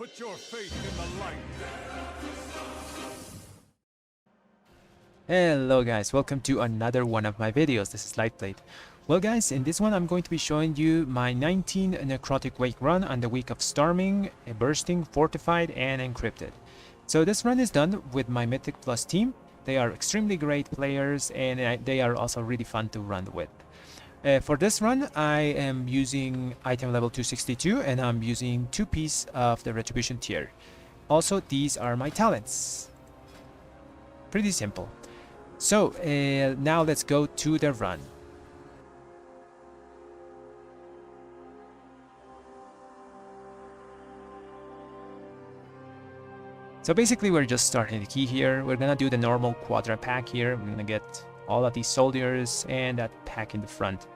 Put your faith in the light. Hello guys, welcome to another one of my videos. This is Lightblade. Well guys, in this one I'm going to be showing you my 19 Necrotic Wake run on the week of Storming, Bursting, Fortified and Encrypted. So this run is done with my Mythic Plus team. They are extremely great players and they are also really fun to run with. For this run, I am using item level 262 and I'm using 2 pieces of the Retribution tier. Also, these are my talents. Pretty simple. So, now let's go to the run. So basically, we're just starting the key here. We're gonna do the normal quadra pack here. We're gonna get all of these soldiers and that pack in the front.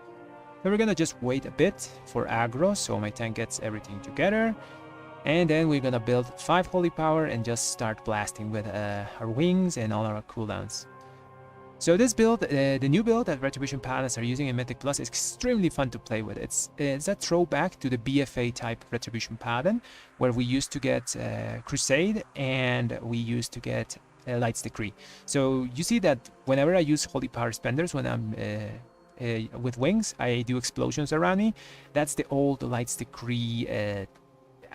Then we're gonna just wait a bit for aggro, so my tank gets everything together. And then we're gonna build 5 holy power and just start blasting with our wings and all our cooldowns. So this build, the new build that Retribution Paladins are using in Mythic Plus is extremely fun to play with. It's a throwback to the BFA type Retribution Paladin, where we used to get Crusade and we used to get Light's Decree. So you see that whenever I use Holy Power Spenders, when I'm with wings, I do explosions around me. That's the old Light's Decree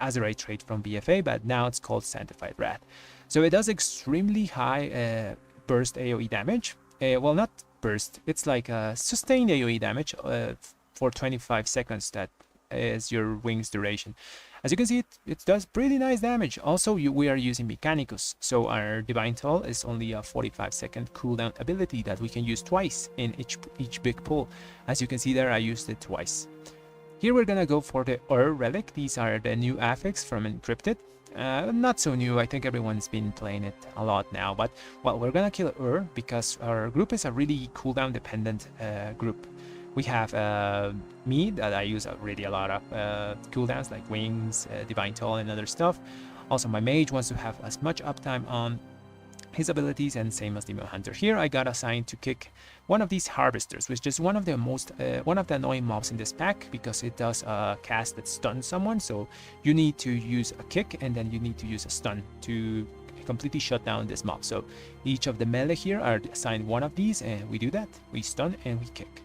Azerite trait from BFA, but now it's called Sanctified Rat. So it does extremely high burst AoE damage. Well, not burst, it's like sustained AoE damage for 25 seconds. That is your wings duration. As you can see, it does pretty nice damage. Also, we are using Mechanicus, so our Divine Toll is only a 45-second cooldown ability that we can use twice in each big pull. As you can see there, I used it twice. Here we're gonna go for the Relic. These are the new Affix from Encrypted. Not so new, I think everyone's been playing it a lot now, but well, we're gonna kill because our group is a really cooldown dependent group. We have me that I use really a lot of cooldowns like wings, Divine Toll and other stuff. Also my Mage wants to have as much uptime on his abilities, and same as Demon Hunter. Here I got assigned to kick one of these Harvesters, which is one of the annoying mobs in this pack, because it does a cast that stuns someone. So you need to use a kick and then you need to use a stun to completely shut down this mob. So each of the melee here are assigned one of these, and we do that. We stun and we kick.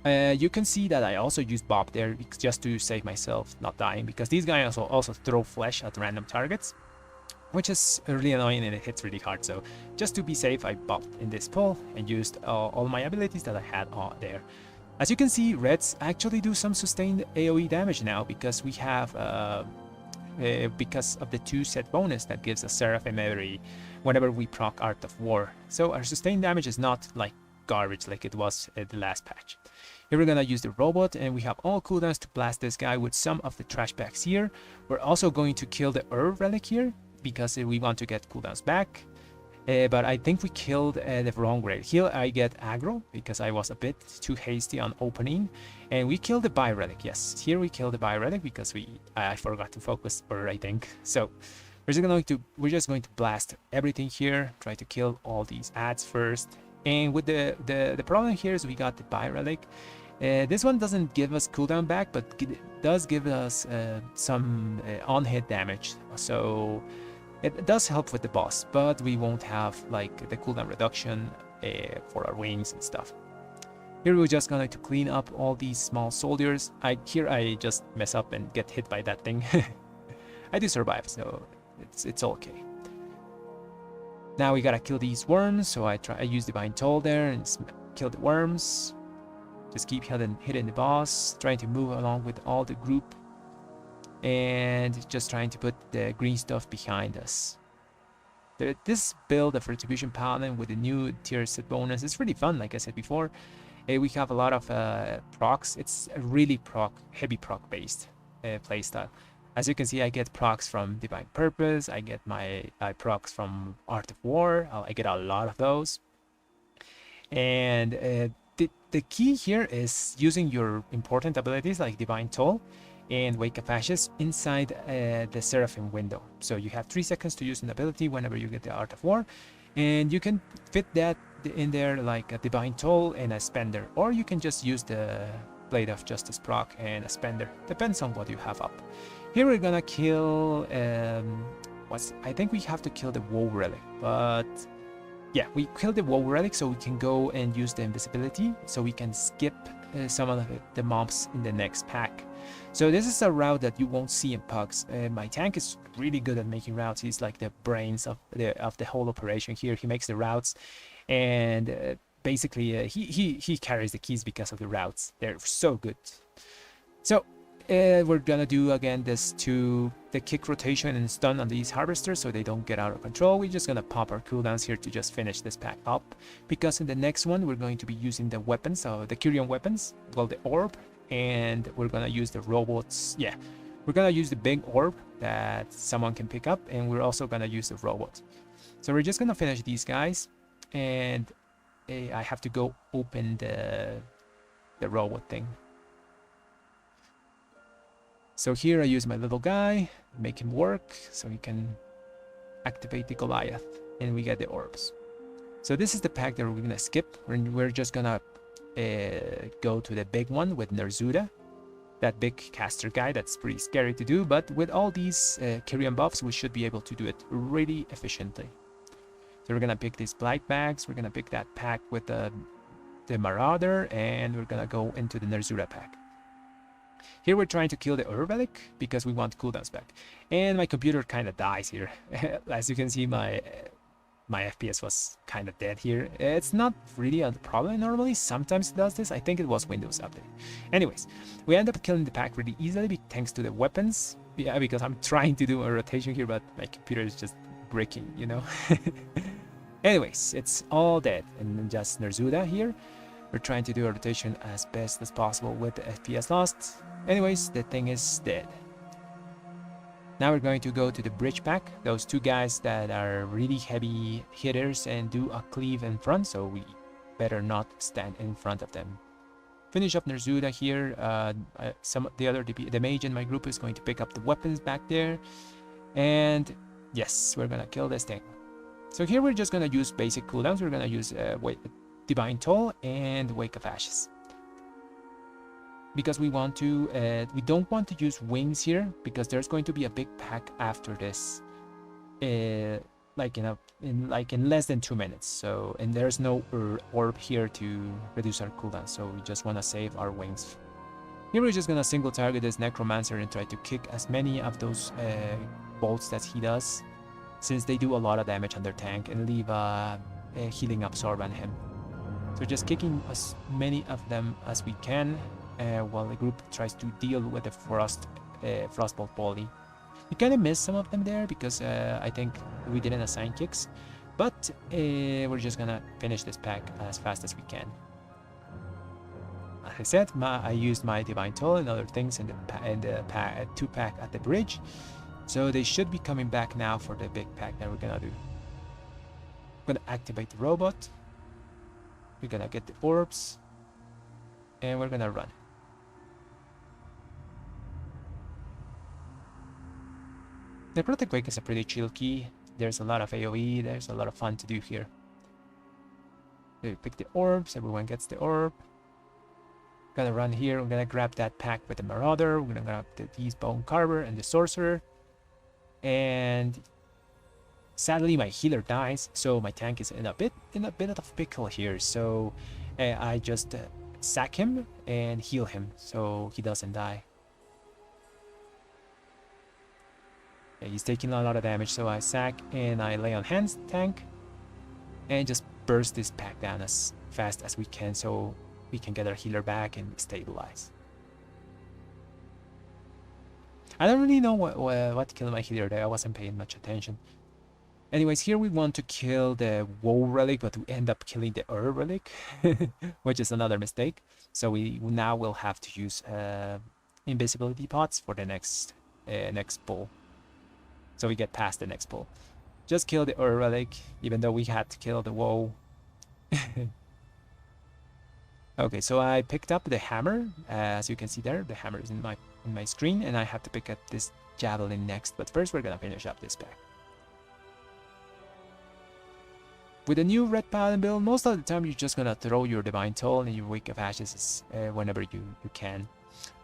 You can see that I also use Bob there just to save myself not dying, because these guys also throw flesh at random targets, which is really annoying and it hits really hard. So just to be safe, I bopped in this pull and used all my abilities that I had there. As you can see, Reds actually do some sustained AoE damage now, because we have because of the 2 set bonus that gives us Seraphim whenever we proc Art of War. So our sustained damage is not like garbage like it was at the last patch. Here we're gonna use the robot, and we have all cooldowns to blast this guy with some of the trash packs here. We're also going to kill the Relic here, because we want to get cooldowns back. But I think we killed the wrong raid. Here I get aggro because I was a bit too hasty on opening, and we killed the Relic. Yes, here we killed the Relic because I forgot to focus, I think. So we're just going to blast everything here, try to kill all these ads first. And with the problem here is we got the Relic. This one doesn't give us cooldown back, but it does give us some on-hit damage. So it does help with the boss, but we won't have like the cooldown reduction for our wings and stuff. Here we're just going to clean up all these small soldiers. Here I just mess up and get hit by that thing. I do survive, so it's okay. Now we gotta kill these worms, so I use Divine Toll there and kill the worms. Just keep hitting the boss, trying to move along with all the group, and just trying to put the green stuff behind us. This build of Retribution Paladin with the new tier set bonus is really fun. Like I said before, we have a lot of procs. It's a really heavy proc based playstyle. As you can see, I get procs from Divine Purpose, I get my procs from Art of War. I get a lot of those. And the key here is using your important abilities like Divine Toll and Wake of Ashes inside the Seraphim window. So you have 3 seconds to use an ability whenever you get the Art of War, and you can fit that in there like a Divine Toll and a Spender, or you can just use the Blade of Justice proc and a Spender, depends on what you have up. Here we're gonna kill I think we have to kill the Woe Relic, but yeah, we killed the Woe Relic so we can go and use the invisibility, so we can skip some of the mobs in the next pack. So this is a route that you won't see in pugs. My tank is really good at making routes. He's like the brains of the whole operation here. He makes the routes, and basically he carries the keys because of the routes. They're so good. So we're gonna do again the kick rotation and stun on these harvesters so they don't get out of control. We're just gonna pop our cooldowns here to just finish this pack up, because in the next one we're going to be using the weapons, so the Kyrian weapons, well, the orb, and we're gonna use the robots. Yeah, we're gonna use the big orb that someone can pick up, and we're also gonna use the robot. So we're just gonna finish these guys, and I have to go open the robot thing. So here I use my little guy, make him work so he can activate the Goliath, and we get the orbs. So this is the pack that we're gonna skip. We're just gonna go to the big one with Nerzuda, that big caster guy that's pretty scary to do, but with all these Kyrian buffs we should be able to do it really efficiently. So we're gonna pick these blight bags, we're gonna pick that pack with the Marauder, and we're gonna go into the Nerzuda pack. Here we're trying to kill the Relic because we want cooldowns back. And my computer kind of dies here. As you can see, my FPS was kind of dead here. It's not really a problem normally. Sometimes it does this. I think it was Windows Update. Anyways, we end up killing the pack really easily thanks to the weapons. Yeah, because I'm trying to do a rotation here, but my computer is just breaking, you know. Anyways, it's all dead. And then just Nerzuda here. We're trying to do a rotation as best as possible with the FPS lost. Anyways, the thing is dead. Now we're going to go to the bridge pack. Those two guys that are really heavy hitters and do a cleave in front, so we better not stand in front of them. Finish up Nerzuda here. The mage in my group is going to pick up the weapons back there. And yes, we're gonna kill this thing. So here we're just gonna use basic cooldowns. We're gonna use Divine Toll and Wake of Ashes, because we don't want to use wings here, because there's going to be a big pack after this, like in less than 2 minutes. So, and there's no orb here to reduce our cooldown, so we just want to save our wings. Here we're just gonna single target this Necromancer and try to kick as many of those bolts as he does, since they do a lot of damage on their tank, and leave a healing absorb on him. So just kicking as many of them as we can, while the group tries to deal with the Frostbolt volley. We kind of missed some of them there because I think we didn't assign kicks, but we're just gonna finish this pack as fast as we can. As I said, I used my Divine Toll and other things in the 2-pack at the bridge, so they should be coming back now for the big pack that we're gonna do. I'm gonna activate the robot. We're gonna get the orbs, and we're gonna run. Necrotic Wake is a pretty chill key. There's a lot of AoE, there's a lot of fun to do here. We pick the orbs, everyone gets the orb. Gonna run here, I'm gonna grab that pack with the Marauder, we're gonna grab these Bone Carver and the Sorcerer. And sadly my healer dies, so my tank is in a bit of pickle here. So I just sack him and heal him so he doesn't die. He's taking a lot of damage, so I sack and I lay on hands tank and just burst this pack down as fast as we can so we can get our healer back and stabilize. I don't really know what killed my healer there. I wasn't paying much attention. Anyways, here we want to kill the Woe Relic, but we end up killing the Relic, which is another mistake. So we now will have to use invisibility pots for the next pull. So we get past the next pull. Just kill the Relic, even though we had to kill the Woe. Okay, so I picked up the hammer. As you can see there, the hammer is in my screen, and I have to pick up this Javelin next. But first, we're gonna finish up this pack. With the new Red Paladin build, most of the time you're just gonna throw your Divine Toll and your Wake of Ashes whenever you can.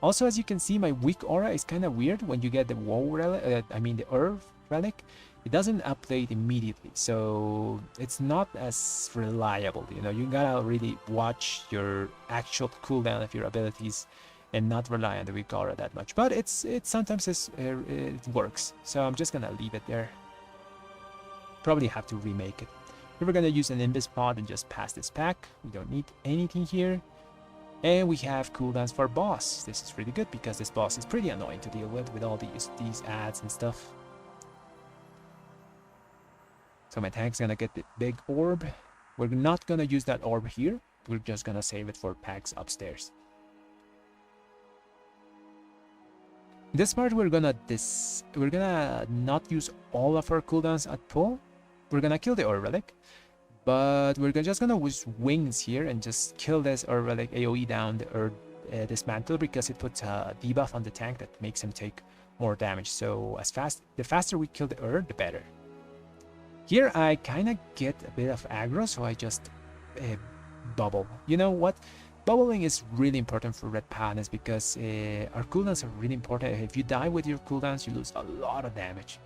Also, as you can see, my weak aura is kind of weird when you get the woe relic, the earth relic. It doesn't update immediately, so it's not as reliable. You know, you gotta really watch your actual cooldown of your abilities and not rely on the weak aura that much. But it sometimes it works, so I'm just gonna leave it there. Probably have to remake it. Here we're gonna use an Invis pod and just pass this pack. We don't need anything here. And we have cooldowns for boss. This is really good because this boss is pretty annoying to deal with all these ads and stuff. So my tank's gonna get the big orb. We're not gonna use that orb here. We're just gonna save it for packs upstairs. This part we're gonna not use all of our cooldowns at full. We're gonna kill the orb relic, but we're just gonna use wings here and just kill this orb relic AoE down the Earth Dismantle because it puts a debuff on the tank that makes him take more damage. So the faster we kill the Earth, the better. Here I kind of get a bit of aggro, so I just bubble. You know what? Bubbling is really important for Red Paladins because our cooldowns are really important. If you die with your cooldowns, you lose a lot of damage.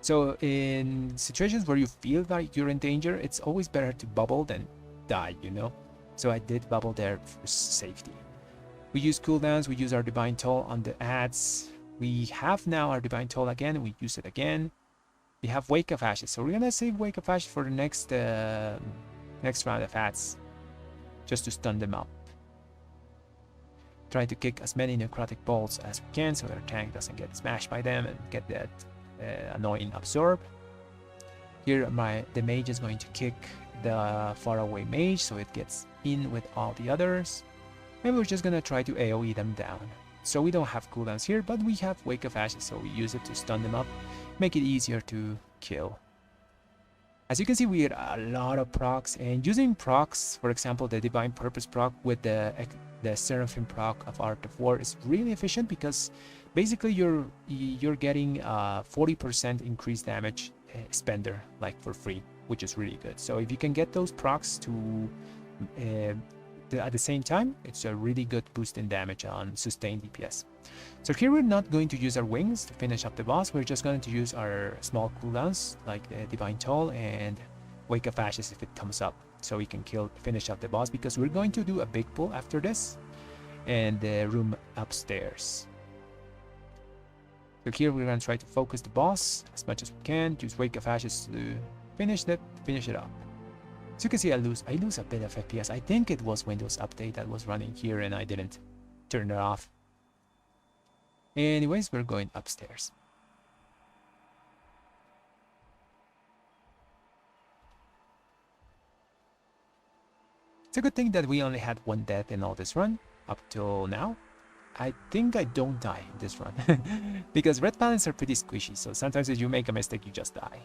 So in situations where you feel like you're in danger, it's always better to bubble than die, you know? So I did bubble there for safety. We use cooldowns, we use our Divine Toll on the ads. We have now our Divine Toll again, and we use it again. We have Wake of Ashes, so we're gonna save Wake of Ashes for the next round of ads, just to stun them up. Try to kick as many necrotic bolts as we can so our tank doesn't get smashed by them and get that annoying absorb. Here the mage is going to kick the faraway mage so it gets in with all the others, and we're just gonna try to AoE them down. So we don't have cooldowns here, but we have Wake of Ashes, so we use it to stun them up, make it easier to kill. As you can see, we had a lot of procs, and using procs, for example the Divine Purpose proc with the Seraphim proc of Art of War is really efficient because basically you're getting 40% increased damage spender like for free, which is really good. So if you can get those procs to at the same time, it's a really good boost in damage on sustained DPS. So here we're not going to use our wings to finish up the boss. We're just going to use our small cooldowns like Divine Toll and Wake of Ashes if it comes up, so we can finish up the boss, because we're going to do a big pull after this and the room upstairs. So here we're going to try to focus the boss as much as we can, use Wake of Ashes to finish it up. As you can see, I lose a bit of FPS. I think it was Windows Update that was running here and I didn't turn it off. Anyways, we're going upstairs. It's a good thing that we only had one death in all this run up till now. I think I don't die in this run because Red Paladins are pretty squishy, so sometimes if you make a mistake you just die.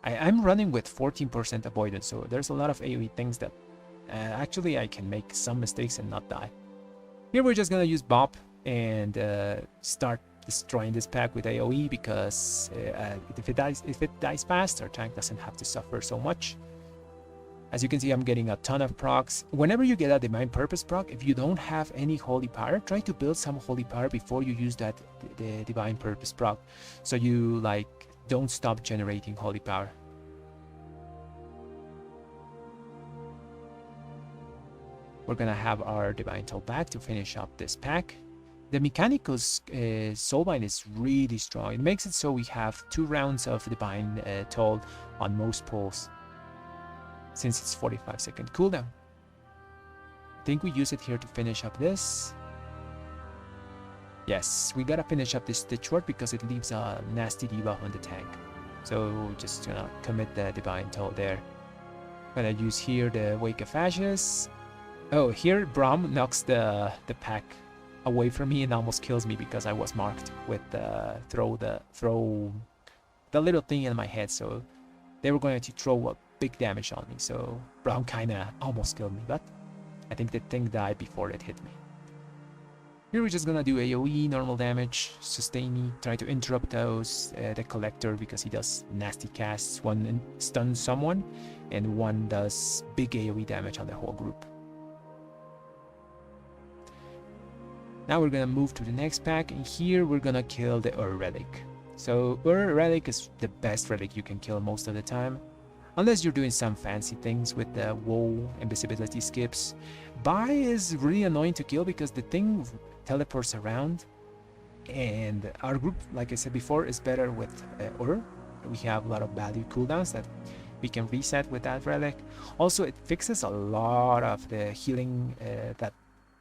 I'm running with 14% avoidance, so there's a lot of AoE things that actually I can make some mistakes and not die. Here we're just gonna use Bop and start destroying this pack with AoE, because if it dies fast, our tank doesn't have to suffer so much. As you can see, I'm getting a ton of procs. Whenever you get a Divine Purpose proc, if you don't have any Holy Power, try to build some Holy Power before you use the Divine Purpose proc, so you like don't stop generating Holy Power. We're gonna have our Divine Toll back to finish up this pack. The Mechanical's Soulbind is really strong. It makes it so we have 2 rounds of Divine Toll on most pulls, since it's 45-second cooldown. I think we use it here to finish up this. Yes, we gotta finish up this Stitch Ward because it leaves a nasty debuff on the tank. So just gonna commit the Divine Toll there. Gonna use here the Wake of Ashes. Oh, here Braum knocks the pack away from me and almost kills me because I was marked with throw the little thing in my head. So they were going to throw a big damage on me. So Braum kinda almost killed me, but I think the thing died before it hit me. Here we're just gonna do AoE, normal damage, sustain me, try to interrupt those, the Collector, because he does nasty casts. One stuns someone, and one does big AoE damage on the whole group. Now we're gonna move to the next pack, and here we're gonna kill the Relic. So Relic is the best relic you can kill most of the time, unless you're doing some fancy things with the woe invisibility skips. Bai is really annoying to kill because the thing teleports around, and our group, like I said before, is better with We have a lot of value cooldowns that we can reset with that relic. Also, it fixes a lot of the healing that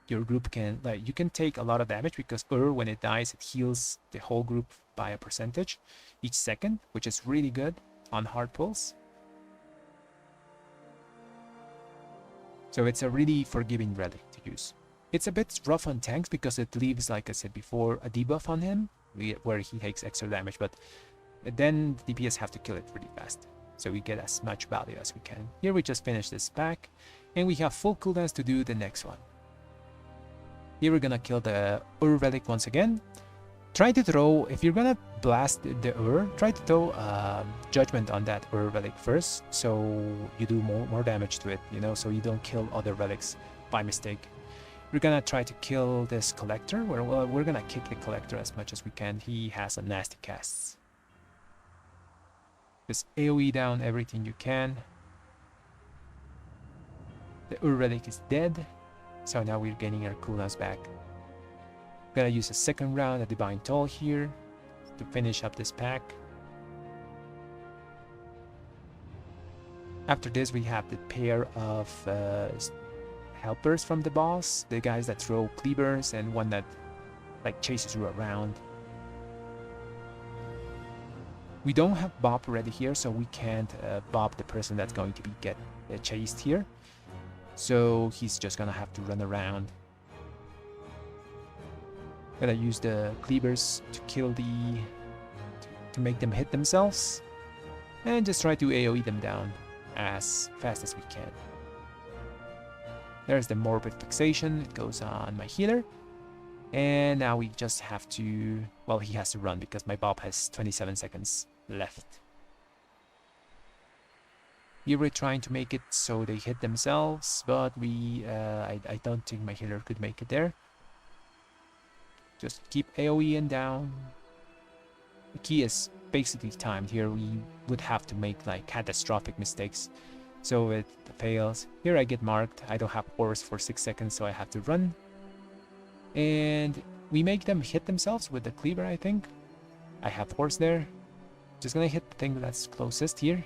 your group can, like, you can take a lot of damage because when it dies, it heals the whole group by a percentage each second, which is really good on hard pulls. So it's a really forgiving relic to use. It's a bit rough on tanks because it leaves, like I said before, a debuff on him where he takes extra damage, but then the DPS have to kill it really fast, so we get as much value as we can. Here we just finished this pack, and we have full cooldowns to do the next one. Here we're gonna kill the relic once again. Try to throw, if you're gonna blast the try to throw judgment on that relic first, so you do more damage to it, you know, so you don't kill other relics by mistake. We're gonna try to kill this collector. We're gonna kick the collector as much as we can. He has a nasty casts. Just AoE down everything you can. The relic is dead, so now we're getting our cooldowns back. Gonna use a second round of Divine Toll here to finish up this pack. After this, we have the pair of helpers from the boss, the guys that throw cleavers and one that like chases you around. We don't have Bob ready here, so we can't Bob the person that's going to be get chased here. So he's just gonna have to run around. Gonna use the cleavers to kill to make them hit themselves, and just try to AoE them down as fast as we can. There's the Morbid Fixation, it goes on my healer. And now we just have to, well, he has to run because my Bob has 27 seconds left. Here we're trying to make it so they hit themselves, but I don't think my healer could make it there. Just keep AoEing down. The key is basically timed. Here we would have to make like catastrophic mistakes, so it fails. Here I get marked. I don't have ores for 6 seconds, so I have to run. And we make them hit themselves with the cleaver, I think. I have ores there. Just gonna hit the thing that's closest here.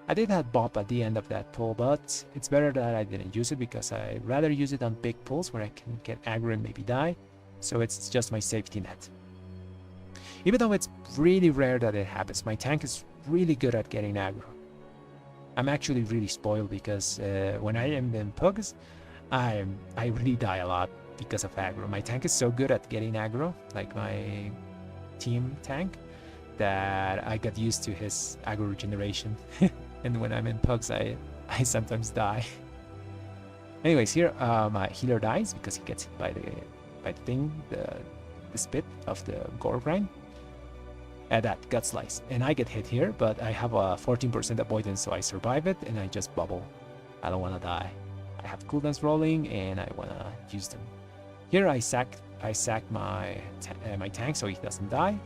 I did have Bob at the end of that pull, but it's better that I didn't use it because I'd rather use it on big pulls where I can get aggro and maybe die. So it's just my safety net. Even though it's really rare that it happens, my tank is really good at getting aggro. I'm actually really spoiled because when I am in pugs, I really die a lot because of aggro. My tank is so good at getting aggro, like my team tank, that I got used to his aggro regeneration. And when I'm in pugs, I sometimes die. Anyways, here my healer dies because he gets hit by the thing, the spit of the gore grind. That gut slice, and I get hit here, but I have a 14% avoidance, so I survive it and I just bubble. I don't want to die. I have cooldowns rolling and I want to use them. Here I sack my tank so he doesn't die.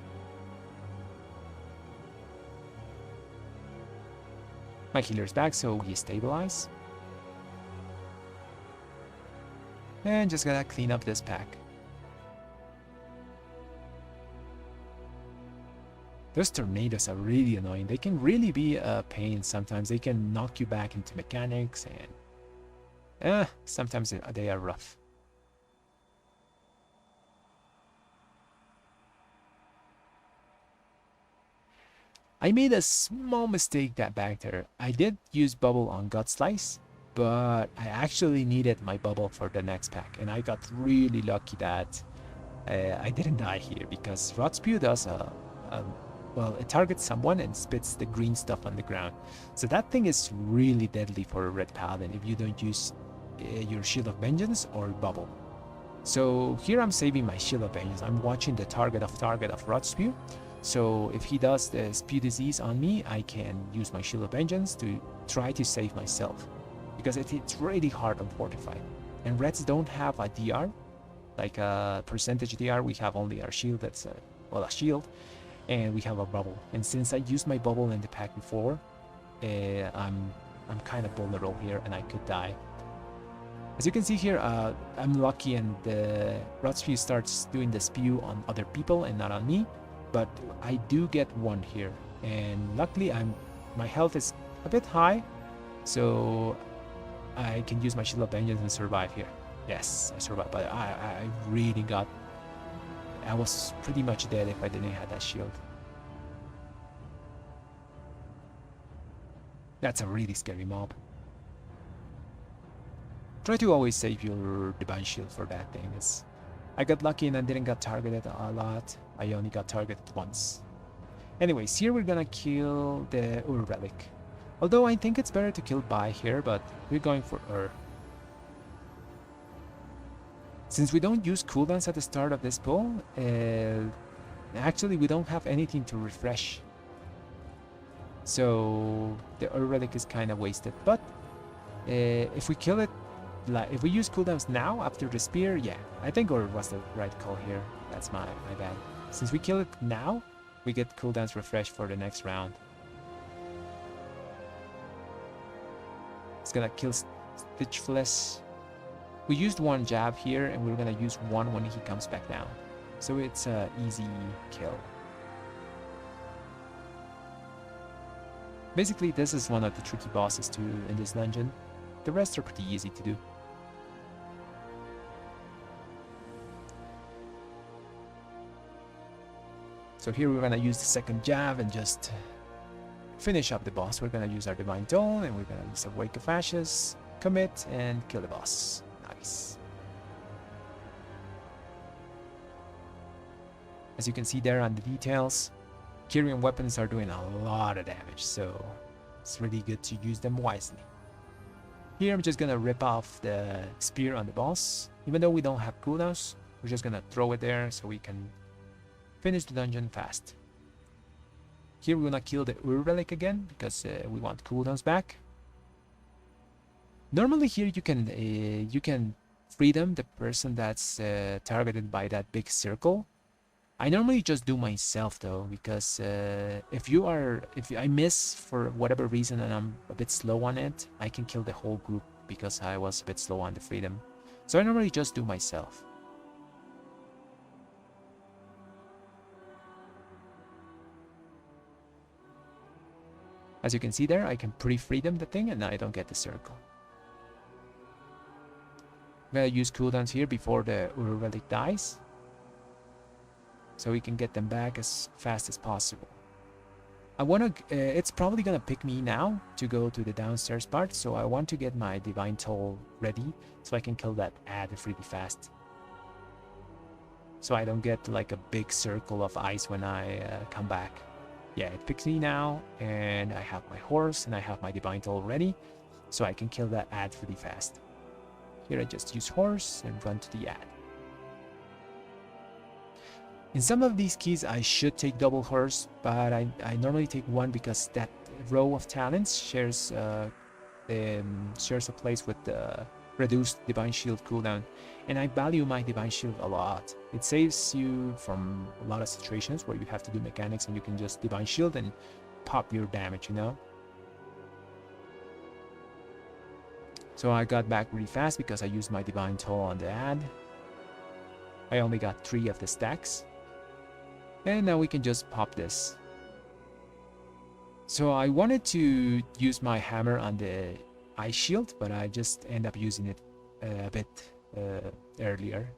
My healer's back, so he stabilizes. And just gotta clean up this pack. Those tornadoes are really annoying. They can really be a pain sometimes. They can knock you back into mechanics, and sometimes they are rough. I made a small mistake that back there. I did use bubble on Gut Slice, but I actually needed my bubble for the next pack, and I got really lucky that I didn't die here because Rot Spew does well, it targets someone and spits the green stuff on the ground. So that thing is really deadly for a red paladin if you don't use your Shield of Vengeance or bubble. So here I'm saving my Shield of Vengeance. I'm watching the target of Rot Spew. So if he does the Spew Disease on me, I can use my Shield of Vengeance to try to save myself, because it's really hard on Fortified. And Reds don't have a DR, like a percentage DR. We have only our shield, that's well, a shield, and we have a bubble. And since I used my bubble in the pack before, I'm kind of vulnerable here and I could die. As you can see here, I'm lucky and the Rot Spew starts doing the spew on other people and not on me, but I do get one here, and luckily my health is a bit high, so I can use my Shield of Vengeance and survive here. Yes, I survived, but I really got... I was pretty much dead if I didn't have that shield. That's a really scary mob. Try to always save your Divine Shield for that thing. I got lucky and I didn't get targeted a lot. I only got targeted once. Anyways, here we're gonna kill the Relic. Although I think it's better to kill Bai here, but we're going for Since we don't use cooldowns at the start of this pull, actually we don't have anything to refresh. So the Relic is kind of wasted. But if we kill it, like if we use cooldowns now after the spear, yeah, I think Ur was the right call here. That's my bad. Since we kill it now, we get cooldowns refreshed for the next round. It's gonna kill Stitchflesh. We used one jab here, and we're gonna use one when he comes back down. So it's an easy kill. Basically, this is one of the tricky bosses too in this dungeon. The rest are pretty easy to do. So here we're gonna use the second jab and just finish up the boss. We're gonna use our Divine Toll and we're gonna use a Wake of Ashes, commit, and kill the boss. Nice. As you can see there on the details, Kyrian weapons are doing a lot of damage, so it's really good to use them wisely. Here I'm just gonna rip off the spear on the boss. Even though we don't have cooldowns, we're just gonna throw it there so we can finish the dungeon fast. Here we're gonna kill the Relic again because we want cooldowns back. Normally here you can freedom the person that's targeted by that big circle. I normally just do myself though, because if I miss for whatever reason and I'm a bit slow on it, I can kill the whole group because I was a bit slow on the freedom. So I normally just do myself. As you can see there, I can pre-freedom the thing and I don't get the circle. I'm gonna use cooldowns here before the Relic dies, so we can get them back as fast as possible. It's probably gonna pick me now to go to the downstairs part, so I want to get my Divine Toll ready so I can kill that ad really fast. So I don't get like a big circle of ice when I come back. Yeah, it picks me now, and I have my horse and I have my Divine Toll ready, so I can kill that ad really fast. Here I just use horse and run to the ad. In some of these keys I should take double horse, but I normally take one because that row of talents shares a place with the reduced Divine Shield cooldown, and I value my Divine Shield a lot. It saves you from a lot of situations where you have to do mechanics and you can just Divine Shield and pop your damage, you know? So I got back really fast because I used my Divine Toll on the ad. I only got 3 of the stacks. And now we can just pop this. So I wanted to use my hammer on the ice shield, but I just end up using it a bit earlier.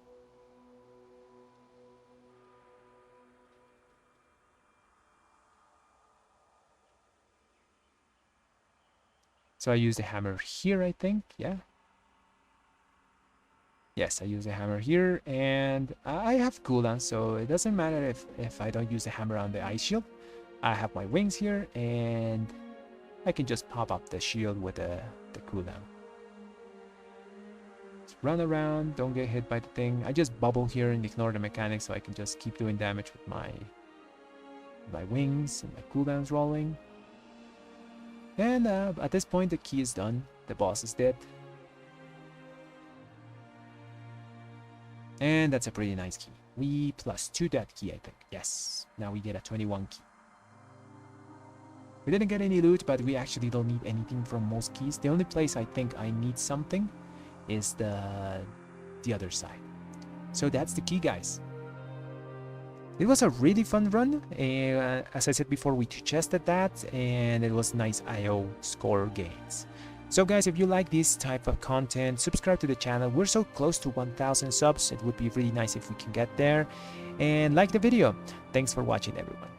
So I use the hammer here, I think, yeah. Yes, I use the hammer here, and I have cooldown, so it doesn't matter if I don't use the hammer on the ice shield. I have my wings here, and I can just pop up the shield with the cooldown. Just run around, don't get hit by the thing. I just bubble here and ignore the mechanics, so I can just keep doing damage with my wings and my cooldowns rolling. And at this point, the key is done. The boss is dead. And that's a pretty nice key. We plus 2 that key, I think. Yes. Now we get a 21 key. We didn't get any loot, but we actually don't need anything from most keys. The only place I think I need something is the other side. So that's the key, guys. It was a really fun run. As I said before, we chested that, and it was nice IO score gains. So guys, if you like this type of content, subscribe to the channel. We're so close to 1,000 subs. It would be really nice if we can get there. And like the video. Thanks for watching, everyone.